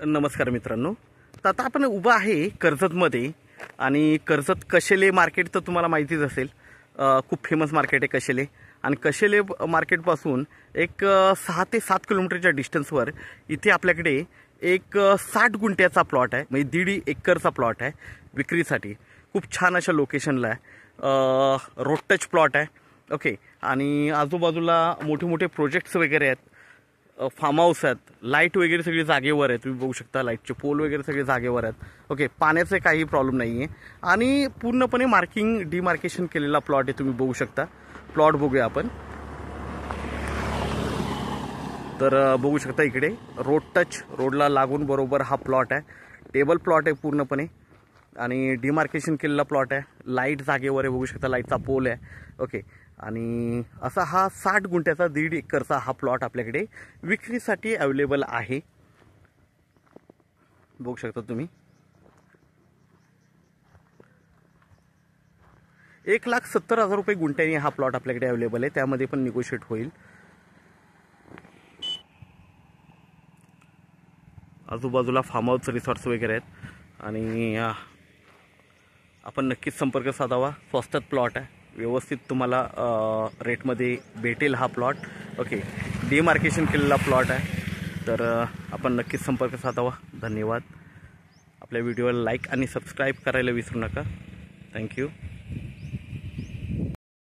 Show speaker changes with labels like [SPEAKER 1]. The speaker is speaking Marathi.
[SPEAKER 1] नमस्कार मित्रांनो. तर आता आपण उभा आहे कर्जतमध्ये आणि कर्जत कशेले मार्केट तर तुम्हाला माहितीच असेल. खूप फेमस मार्केट आहे कशेले. आणि कशेले मार्केटपासून एक 6 ते 7 किलोमीटरच्या डिस्टन्सवर इथे आपल्याकडे एक 60 गुंठ्याचा प्लॉट आहे, म्हणजे 1.5 एकरचा प्लॉट आहे विक्रीसाठी. खूप छान अशा लोकेशनला आहे. रोड टच प्लॉट आहे. ओके. आणि आजूबाजूला मोठे मोठे प्रोजेक्ट्स वगैरे आहेत, फार्म हाऊस आहेत, लाईट वगैरे सगळी जागेवर आहे. तुम्ही बघू शकता लाईटचे पोल वगैरे सगळे जागेवर आहेत. ओके. पाण्याचे काही प्रॉब्लेम नाही आहे आणि पूर्णपणे डिमार्केशन केलेला प्लॉट आहे. तुम्ही बघू शकता. प्लॉट बघूया आपण. तर बघू शकता इकडे रोड टच, रोडला लागून बरोबर हा प्लॉट आहे. टेबल प्लॉट आहे पूर्णपणे आणि डिमार्केशन केलेला प्लॉट आहे. लाईट जागेवर आहे, बघू शकता लाईटचा पोल आहे. ओके. आणि असा हा 60 गुंठ्याचा 1.5 एकरचा हा प्लॉट आपल्याकडे विक्रीसाठी अवेलेबल आहे. बघू शकता तुम्ही. 1,70,000 रुपये गुंठ्याने हा प्लॉट आपल्याकडे अवेलेबल आहे. त्यामध्ये पण निगोशिएट होईल. आजूबाजूला फार्म हाऊस, रिसॉर्ट्स वगैरे आहेत आणि आपण नक्कीच संपर्क साधावा. स्वस्तात प्लॉट आहे, व्यवस्थित तुम्हाला रेटमध्ये भेटेल हा प्लॉट. ओके. डिमार्केशन केलेला प्लॉट आहे. तर आपण नक्कीच संपर्क साधावा. धन्यवाद. आपल्या व्हिडिओला लाईक आणि सबस्क्राईब करायला विसरू नका. थँक्यू.